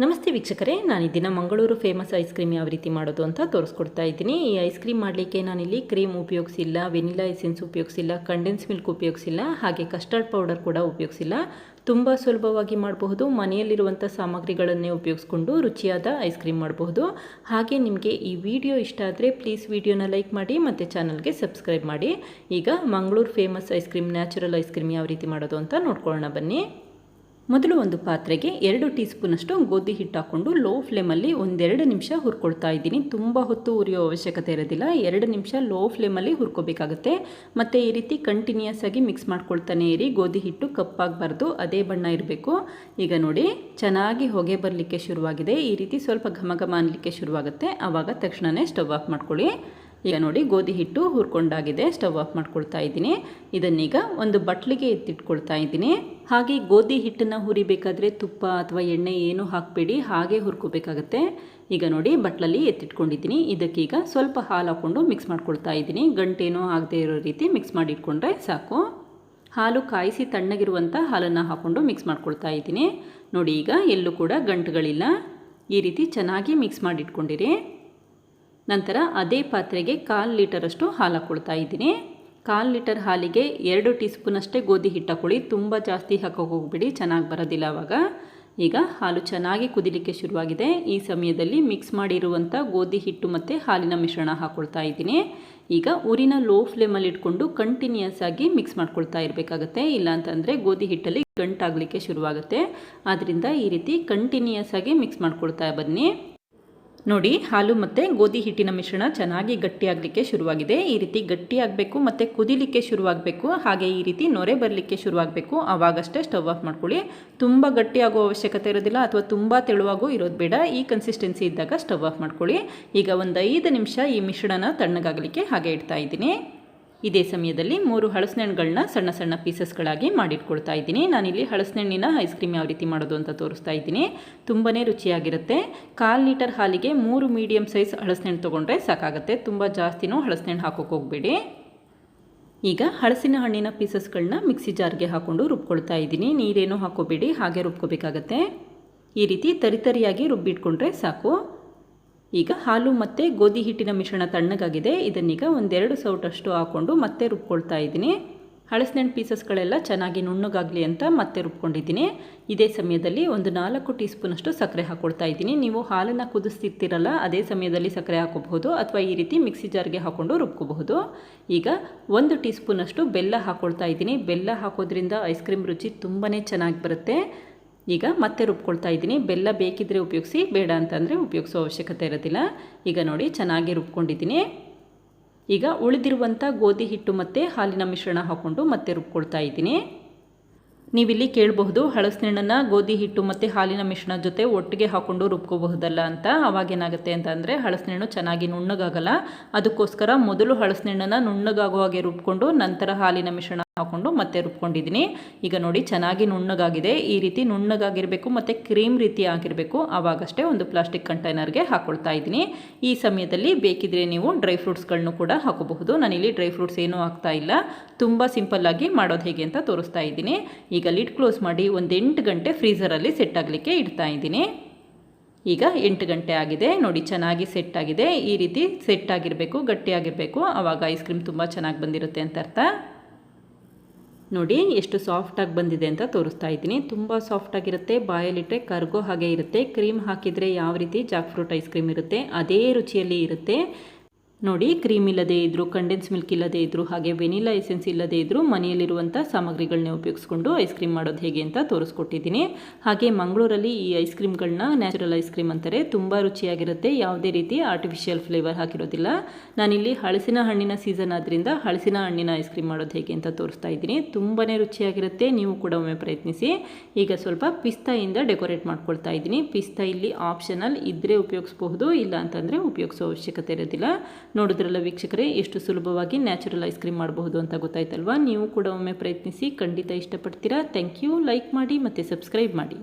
ನಮಸ್ತೆ ವೀಕ್ಷಕರೇ, ನಾನು ಈ ದಿನ ಮಂಗಳೂರು ಫೇಮಸ್ ಐಸ್ ಕ್ರೀಮ್ ಯಾವ ರೀತಿ ಮಾಡೋದು ಅಂತ ತೋರಿಸ್ಕೊಡ್ತಾ ಇದ್ದೀನಿ. ಈ ಐಸ್ ಕ್ರೀಮ್ ಮಾಡಲಿಕ್ಕೆ ನಾನಿಲ್ಲಿ ಕ್ರೀಮ್ ಉಪಯೋಗಿಸಿಲ್ಲ, ವೆನಿಲಾ ಎಸೆನ್ಸ್ ಉಪಯೋಗಿಸಿಲ್ಲ, ಕಂಡೆನ್ಸ್ ಮಿಲ್ಕ್ ಉಪಯೋಗಿಸಿಲ್ಲ, ಹಾಗೆ ಕಸ್ಟರ್ಡ್ ಪೌಡರ್ ಕೂಡ ಉಪಯೋಗಿಸಿಲ್ಲ. ತುಂಬ ಸುಲಭವಾಗಿ ಮಾಡಬಹುದು. ಮನೆಯಲ್ಲಿರುವಂಥ ಸಾಮಗ್ರಿಗಳನ್ನೇ ಉಪಯೋಗಿಸ್ಕೊಂಡು ರುಚಿಯಾದ ಐಸ್ ಕ್ರೀಮ್ ಮಾಡಬಹುದು. ಹಾಗೆ ನಿಮಗೆ ಈ ವಿಡಿಯೋ ಇಷ್ಟ ಆದರೆ ಪ್ಲೀಸ್ ವಿಡಿಯೋನ ಲೈಕ್ ಮಾಡಿ ಮತ್ತು ಚಾನಲ್ಗೆ ಸಬ್ಸ್ಕ್ರೈಬ್ ಮಾಡಿ. ಈಗ Mangaluru famous ice cream, natural ice cream ಯಾವ ರೀತಿ ಮಾಡೋದು ಅಂತ ನೋಡ್ಕೊಳ್ಳೋಣ ಬನ್ನಿ. ಮೊದಲು ಒಂದು ಪಾತ್ರೆಗೆ 2 ಟೀ ಸ್ಪೂನಷ್ಟು ಗೋಧಿ ಹಿಟ್ಟು ಹಾಕ್ಕೊಂಡು ಲೋ ಫ್ಲೇಮಲ್ಲಿ 1-2 ನಿಮಿಷ ಹುರ್ಕೊಳ್ತಾ ಇದ್ದೀನಿ. ತುಂಬ ಹೊತ್ತು ಹುರಿಯೋ ಅವಶ್ಯಕತೆ ಇರೋದಿಲ್ಲ, 2 ನಿಮಿಷ ಲೋ ಫ್ಲೇಮಲ್ಲಿ ಹುರ್ಕೋಬೇಕಾಗುತ್ತೆ. ಮತ್ತು ಈ ರೀತಿ ಕಂಟಿನ್ಯೂಸ್ ಆಗಿ ಮಿಕ್ಸ್ ಮಾಡ್ಕೊಳ್ತಾನೆ ಇರಿ. ಗೋಧಿ ಹಿಟ್ಟು ಕಪ್ಪಾಗಬಾರ್ದು, ಅದೇ ಬಣ್ಣ ಇರಬೇಕು. ಈಗ ನೋಡಿ, ಚೆನ್ನಾಗಿ ಹೊಗೆ ಬರಲಿಕ್ಕೆ ಶುರುವಾಗಿದೆ. ಈ ರೀತಿ ಸ್ವಲ್ಪ ಘಮ ಘಮ ಅನ್ನಲಿಕ್ಕೆ ಶುರುವಾಗುತ್ತೆ. ಆವಾಗ ತಕ್ಷಣವೇ ಸ್ಟವ್ ಆಫ್ ಮಾಡ್ಕೊಳ್ಳಿ. ಈಗ ನೋಡಿ, ಗೋಧಿ ಹಿಟ್ಟು ಹುರ್ಕೊಂಡಾಗಿದೆ. ಸ್ಟವ್ ಆಫ್ ಮಾಡ್ಕೊಳ್ತಾ ಇದ್ದೀನಿ. ಇದನ್ನೀಗ ಒಂದು ಬಟ್ಲಿಗೆ ಎತ್ತಿಟ್ಕೊಳ್ತಾ ಇದ್ದೀನಿ. ಹಾಗೆ ಗೋಧಿ ಹಿಟ್ಟನ್ನು ಹುರಿಬೇಕಾದ್ರೆ ತುಪ್ಪ ಅಥವಾ ಎಣ್ಣೆ ಏನೂ ಹಾಕಬೇಡಿ, ಹಾಗೆ ಹುರ್ಕೋಬೇಕಾಗತ್ತೆ. ಈಗ ನೋಡಿ, ಬಟ್ಲಲ್ಲಿ ಎತ್ತಿಟ್ಕೊಂಡಿದ್ದೀನಿ. ಇದಕ್ಕೀಗ ಸ್ವಲ್ಪ ಹಾಲು ಹಾಕ್ಕೊಂಡು ಮಿಕ್ಸ್ ಮಾಡ್ಕೊಳ್ತಾ ಇದ್ದೀನಿ. ಗಂಟೇನೂ ಆಗದೆ ಇರೋ ರೀತಿ ಮಿಕ್ಸ್ ಮಾಡಿ ಇಟ್ಕೊಂಡ್ರೆ ಸಾಕು. ಹಾಲು ಕಾಯಿಸಿ ತಣ್ಣಗಿರುವಂಥ ಹಾಲನ್ನು ಹಾಕ್ಕೊಂಡು ಮಿಕ್ಸ್ ಮಾಡ್ಕೊಳ್ತಾ ಇದ್ದೀನಿ. ನೋಡಿ, ಈಗ ಎಲ್ಲೂ ಕೂಡ ಗಂಟುಗಳಿಲ್ಲ. ಈ ರೀತಿ ಚೆನ್ನಾಗಿ ಮಿಕ್ಸ್ ಮಾಡಿ ಇಟ್ಕೊಂಡಿರಿ. ನಂತರ ಅದೇ ಪಾತ್ರೆಗೆ 1/4 ಲೀಟರಷ್ಟು ಹಾಲು ಹಾಕ್ಕೊಳ್ತಾ ಇದ್ದೀನಿ. 1/4 ಲೀಟರ್ ಹಾಲಿಗೆ 2 ಟೀ ಸ್ಪೂನಷ್ಟೇ ಗೋಧಿ ಹಿಟ್ಟು ಹಾಕ್ಕೊಳ್ಳಿ. ತುಂಬ ಜಾಸ್ತಿ ಹಾಕೋಕೆ ಹೋಗ್ಬಿಡಿ, ಚೆನ್ನಾಗಿ ಬರೋದಿಲ್ಲ ಆವಾಗ. ಈಗ ಹಾಲು ಚೆನ್ನಾಗಿ ಕುದಿಲಿಕ್ಕೆ ಶುರುವಾಗಿದೆ. ಈ ಸಮಯದಲ್ಲಿ ಮಿಕ್ಸ್ ಮಾಡಿರುವಂಥ ಗೋಧಿ ಹಿಟ್ಟು ಮತ್ತು ಹಾಲಿನ ಮಿಶ್ರಣ ಹಾಕ್ಕೊಳ್ತಾ ಇದ್ದೀನಿ. ಈಗ ಉರಿನ ಲೋ ಫ್ಲೇಮಲ್ಲಿ ಇಟ್ಕೊಂಡು ಕಂಟಿನ್ಯೂಸ್ ಆಗಿ ಮಿಕ್ಸ್ ಮಾಡ್ಕೊಳ್ತಾ ಇರಬೇಕಾಗತ್ತೆ. ಇಲ್ಲಾಂತಂದರೆ ಗೋಧಿ ಹಿಟ್ಟಲ್ಲಿ ಗಂಟಾಗಲಿಕ್ಕೆ ಶುರುವಾಗುತ್ತೆ. ಆದ್ದರಿಂದ ಈ ರೀತಿ ಕಂಟಿನ್ಯೂಸ್ ಆಗಿ ಮಿಕ್ಸ್ ಮಾಡ್ಕೊಳ್ತಾ ಬನ್ನಿ. ನೋಡಿ, ಹಾಲು ಮತ್ತು ಗೋಧಿ ಹಿಟ್ಟಿನ ಮಿಶ್ರಣ ಚೆನ್ನಾಗಿ ಗಟ್ಟಿಯಾಗಲಿಕ್ಕೆ ಶುರುವಾಗಿದೆ. ಈ ರೀತಿ ಗಟ್ಟಿಯಾಗಬೇಕು ಮತ್ತು ಕುದಿಲಿಕ್ಕೆ ಶುರುವಾಗಬೇಕು. ಹಾಗೆ ಈ ರೀತಿ ನೊರೆ ಬರಲಿಕ್ಕೆ ಶುರುವಾಗಬೇಕು. ಆವಾಗಷ್ಟೇ ಸ್ಟವ್ ಆಫ್ ಮಾಡ್ಕೊಳ್ಳಿ. ತುಂಬ ಗಟ್ಟಿಯಾಗೋ ಅವಶ್ಯಕತೆ ಇರೋದಿಲ್ಲ ಅಥವಾ ತುಂಬ ತೆಳುವಾಗೂ ಇರೋದು ಬೇಡ. ಈ ಕನ್ಸಿಸ್ಟೆನ್ಸಿ ಇದ್ದಾಗ ಸ್ಟವ್ ಆಫ್ ಮಾಡ್ಕೊಳ್ಳಿ. ಈಗ ಒಂದು 5 ನಿಮಿಷ ಈ ಮಿಶ್ರಣನ ತಣ್ಣಗಾಗಲಿಕ್ಕೆ ಹಾಗೆ ಇಡ್ತಾ ಇದ್ದೀನಿ. ಇದೇ ಸಮಯದಲ್ಲಿ 3 ಹಲಸಿನ ಹಣ್ಣುಗಳನ್ನ ಸಣ್ಣ ಸಣ್ಣ ಪೀಸಸ್ಗಳಾಗಿ ಮಾಡಿಟ್ಕೊಳ್ತಾ ಇದ್ದೀನಿ. ನಾನಿಲ್ಲಿ ಹಲಸಿನ ಹಣ್ಣಿನ ಐಸ್ ಕ್ರೀಮ್ ಯಾವ ರೀತಿ ಮಾಡೋದು ಅಂತ ತೋರಿಸ್ತಾ ಇದ್ದೀನಿ. ತುಂಬಾ ರುಚಿಯಾಗಿರುತ್ತೆ. 1/4 ಲೀಟರ್ ಹಾಲಿಗೆ 3 ಮೀಡಿಯಮ್ ಸೈಜ್ ಹಲಸಿನ ಹಣ್ಣು ತೊಗೊಂಡ್ರೆ ಸಾಕಾಗುತ್ತೆ. ತುಂಬ ಜಾಸ್ತಿನೂ ಹಲಸಿನ ಹಣ್ಣು ಹಾಕೋಕೆ ಹೋಗಬೇಡಿ. ಈಗ ಹಲಸಿನ ಹಣ್ಣಿನ ಪೀಸಸ್ಗಳನ್ನ ಮಿಕ್ಸಿ ಜಾರ್ಗೆ ಹಾಕ್ಕೊಂಡು ರುಬ್ಕೊಳ್ತಾ ಇದ್ದೀನಿ. ನೀರೇನು ಹಾಕೋಬೇಡಿ, ಹಾಗೆ ರುಬ್ಕೋಬೇಕಾಗತ್ತೆ. ಈ ರೀತಿ ತರಿತರಿಯಾಗಿ ರುಬ್ಬಿಟ್ಕೊಂಡ್ರೆ ಸಾಕು. ಈಗ ಹಾಲು ಮತ್ತು ಗೋಧಿ ಹಿಟ್ಟಿನ ಮಿಶ್ರಣ ತಣ್ಣಗಾಗಿದೆ. ಇದನ್ನೀಗ 1-2 ಸೌಟಷ್ಟು ಹಾಕ್ಕೊಂಡು ಮತ್ತೆ ರುಬ್ಕೊಳ್ತಾ ಇದ್ದೀನಿ. ಹಲಸಿನ ಹಣ್ಣು ಪೀಸಸ್ಗಳೆಲ್ಲ ಚೆನ್ನಾಗಿ ನುಣ್ಣಗಾಗಲಿ ಅಂತ ಮತ್ತೆ ರುಬ್ಕೊಂಡಿದ್ದೀನಿ. ಇದೇ ಸಮಯದಲ್ಲಿ 4 ಟೀ ಸ್ಪೂನಷ್ಟು ಸಕ್ಕರೆ ಹಾಕ್ಕೊಳ್ತಾ ಇದ್ದೀನಿ. ನೀವು ಹಾಲನ್ನು ಕುದಿಸ್ತಿರ್ತೀರಲ್ಲ, ಅದೇ ಸಮಯದಲ್ಲಿ ಸಕ್ಕರೆ ಹಾಕೋಬಹುದು ಅಥವಾ ಈ ರೀತಿ ಮಿಕ್ಸಿ ಜಾರ್ಗೆ ಹಾಕ್ಕೊಂಡು ರುಬ್ಕೋಬಹುದು. ಈಗ 1 ಟೀ ಸ್ಪೂನಷ್ಟು ಬೆಲ್ಲ ಹಾಕ್ಕೊಳ್ತಾ ಇದ್ದೀನಿ. ಬೆಲ್ಲ ಹಾಕೋದ್ರಿಂದ ಐಸ್ ಕ್ರೀಮ್ ರುಚಿ ತುಂಬಾ ಚೆನ್ನಾಗಿ ಬರುತ್ತೆ. ಈಗ ಮತ್ತೆ ರುಬ್ಕೊಳ್ತಾ ಇದ್ದೀನಿ. ಬೆಲ್ಲ ಬೇಕಿದ್ದರೆ ಉಪಯೋಗಿಸಿ, ಬೇಡ ಅಂತಂದರೆ ಉಪಯೋಗಿಸೋ ಅವಶ್ಯಕತೆ ಇರೋದಿಲ್ಲ. ಈಗ ನೋಡಿ, ಚೆನ್ನಾಗಿ ರುಬ್ಕೊಂಡಿದ್ದೀನಿ. ಈಗ ಉಳಿದಿರುವಂಥ ಗೋಧಿ ಹಿಟ್ಟು ಮತ್ತು ಹಾಲಿನ ಮಿಶ್ರಣ ಹಾಕ್ಕೊಂಡು ಮತ್ತೆ ರುಬ್ಕೊಳ್ತಾ ಇದ್ದೀನಿ. ನೀವಿಲ್ಲಿ ಕೇಳಬಹುದು, ಹಲಸಿನ ಹಣ್ಣನ್ನು ಗೋಧಿ ಹಿಟ್ಟು ಮತ್ತು ಹಾಲಿನ ಮಿಶ್ರಣ ಜೊತೆ ಒಟ್ಟಿಗೆ ಹಾಕ್ಕೊಂಡು ರುಬ್ಕೋಬಹುದಲ್ಲ ಅಂತ. ಅವಾಗೇನಾಗುತ್ತೆ ಅಂತಂದರೆ ಹಲಸಿನ ಹಣ್ಣು ಚೆನ್ನಾಗಿ ನುಣ್ಣಗಾಗಲ್ಲ. ಅದಕ್ಕೋಸ್ಕರ ಮೊದಲು ಹಲಸಿನ ಹಣ್ಣನ್ನು ನುಣ್ಣಗಾಗೋ ಹಾಗೆ ರುಬ್ಕೊಂಡು ನಂತರ ಹಾಲಿನ ಮಿಶ್ರಣ ಹಾಕ್ಕೊಂಡು ಮತ್ತೆ ರುಬ್ಕೊಂಡಿದ್ದೀನಿ. ಈಗ ನೋಡಿ, ಚೆನ್ನಾಗಿ ನುಣ್ಣಗಾಗಿದೆ. ಈ ರೀತಿ ನುಣ್ಣಗಾಗಿರಬೇಕು ಮತ್ತು ಕ್ರೀಮ್ ರೀತಿ ಆಗಿರಬೇಕು. ಆವಾಗಷ್ಟೇ ಒಂದು ಪ್ಲಾಸ್ಟಿಕ್ ಕಂಟೈನರ್ಗೆ ಹಾಕ್ಕೊಳ್ತಾ ಇದ್ದೀನಿ. ಈ ಸಮಯದಲ್ಲಿ ಬೇಕಿದ್ರೆ ನೀವು ಡ್ರೈ ಫ್ರೂಟ್ಸ್ಗಳನ್ನು ಕೂಡ ಹಾಕೋಬಹುದು. ನಾನಿಲ್ಲಿ ಡ್ರೈ ಫ್ರೂಟ್ಸ್ ಏನೂ ಹಾಕ್ತಾ ಇಲ್ಲ. ತುಂಬ ಸಿಂಪಲ್ಲಾಗಿ ಮಾಡೋದು ಹೇಗೆ ಅಂತ ತೋರಿಸ್ತಾ ಇದ್ದೀನಿ. ಈಗ ಲಿಡ್ ಕ್ಲೋಸ್ ಮಾಡಿ 8 ಗಂಟೆ ಫ್ರೀಝರಲ್ಲಿ ಸೆಟ್ ಆಗಲಿಕ್ಕೆ ಇಡ್ತಾ ಇದ್ದೀನಿ. ಈಗ 8 ಗಂಟೆ ಆಗಿದೆ. ನೋಡಿ, ಚೆನ್ನಾಗಿ ಸೆಟ್ ಆಗಿದೆ. ಈ ರೀತಿ ಸೆಟ್ ಆಗಿರಬೇಕು, ಗಟ್ಟಿಯಾಗಿರಬೇಕು. ಆವಾಗ ಐಸ್ ಕ್ರೀಮ್ ತುಂಬ ಚೆನ್ನಾಗಿ ಬಂದಿರುತ್ತೆ ಅಂತ ಅರ್ಥ. ನೋಡಿ, ಎಷ್ಟು ಸಾಫ್ಟಾಗಿ ಬಂದಿದೆ ಅಂತ ತೋರಿಸ್ತಾ ಇದ್ದೀನಿ. ತುಂಬ ಸಾಫ್ಟಾಗಿರುತ್ತೆ. ಬಾಯಲ್ಲಿಟ್ಟರೆ ಕರ್ಗೋ ಹಾಗೆ ಇರುತ್ತೆ. ಕ್ರೀಮ್ ಹಾಕಿದರೆ ಯಾವ ರೀತಿ ಜಾಕ್ಫ್ರೂಟ್ ಐಸ್ ಕ್ರೀಮ್ ಇರುತ್ತೆ ಅದೇ ರುಚಿಯಲ್ಲಿ ಇರುತ್ತೆ. ನೋಡಿ, ಕ್ರೀಮ್ ಇಲ್ಲದೇ ಇದ್ದರೂ, ಕಂಡೆನ್ಸ್ ಮಿಲ್ಕ್ ಇಲ್ಲದೇ ಇದ್ದರೂ, ಹಾಗೆ ವೆನಿಲಾ ಎಸೆನ್ಸ್ ಇಲ್ಲದೇ ಇದ್ದರೂ ಮನೆಯಲ್ಲಿರುವಂಥ ಸಾಮಗ್ರಿಗಳನ್ನ ಉಪಯೋಗಿಸ್ಕೊಂಡು ಐಸ್ ಕ್ರೀಮ್ ಮಾಡೋದು ಹೇಗೆ ಅಂತ ತೋರಿಸ್ಕೊಟ್ಟಿದ್ದೀನಿ. ಹಾಗೆ ಮಂಗಳೂರಲ್ಲಿ ಈ ಐಸ್ ಕ್ರೀಮ್ಗಳನ್ನ ನ್ಯಾಚುರಲ್ ಐಸ್ ಕ್ರೀಮ್ ಅಂತಾರೆ. ತುಂಬ ರುಚಿಯಾಗಿರುತ್ತೆ. ಯಾವುದೇ ರೀತಿ ಆರ್ಟಿಫಿಷಿಯಲ್ ಫ್ಲೇವರ್ ಹಾಕಿರೋದಿಲ್ಲ. ನಾನಿಲ್ಲಿ ಹಲಸಿನ ಹಣ್ಣಿನ ಸೀಸನ್ ಆದ್ದರಿಂದ ಹಲಸಿನ ಹಣ್ಣಿನ ಐಸ್ ಕ್ರೀಮ್ ಮಾಡೋದು ಹೇಗೆ ಅಂತ ತೋರಿಸ್ತಾ ಇದ್ದೀನಿ. ತುಂಬಾ ರುಚಿಯಾಗಿರುತ್ತೆ. ನೀವು ಕೂಡ ಒಮ್ಮೆ ಪ್ರಯತ್ನಿಸಿ. ಈಗ ಸ್ವಲ್ಪ ಪಿಸ್ತಾಯಿಂದ ಡೆಕೋರೇಟ್ ಮಾಡ್ಕೊಳ್ತಾ ಇದ್ದೀನಿ. ಪಿಸ್ತಾ ಇಲ್ಲಿ ಆಪ್ಷನಲ್, ಇದ್ದರೆ ಉಪಯೋಗಿಸ್ಬಹುದು, ಇಲ್ಲ ಅಂತಂದರೆ ಉಪಯೋಗಿಸೋ ಅವಶ್ಯಕತೆ ಇರೋದಿಲ್ಲ. ನೋಡಿದ್ರಲ್ಲ ವೀಕ್ಷಕರೇ, ಎಷ್ಟು ಸುಲಭವಾಗಿ ನ್ಯಾಚುರಲ್ ಐಸ್ ಕ್ರೀಮ್ ಮಾಡಬಹುದು ಅಂತ ಗೊತ್ತಾಯ್ತಲ್ವಾ? ನೀವು ಕೂಡ ಒಮ್ಮೆ ಪ್ರಯತ್ನಿಸಿ, ಖಂಡಿತ ಇಷ್ಟಪಡ್ತೀರಾ. Thank you. ಲೈಕ್ ಮಾಡಿ ಮತ್ತು ಸಬ್ಸ್ಕ್ರೈಬ್ ಮಾಡಿ.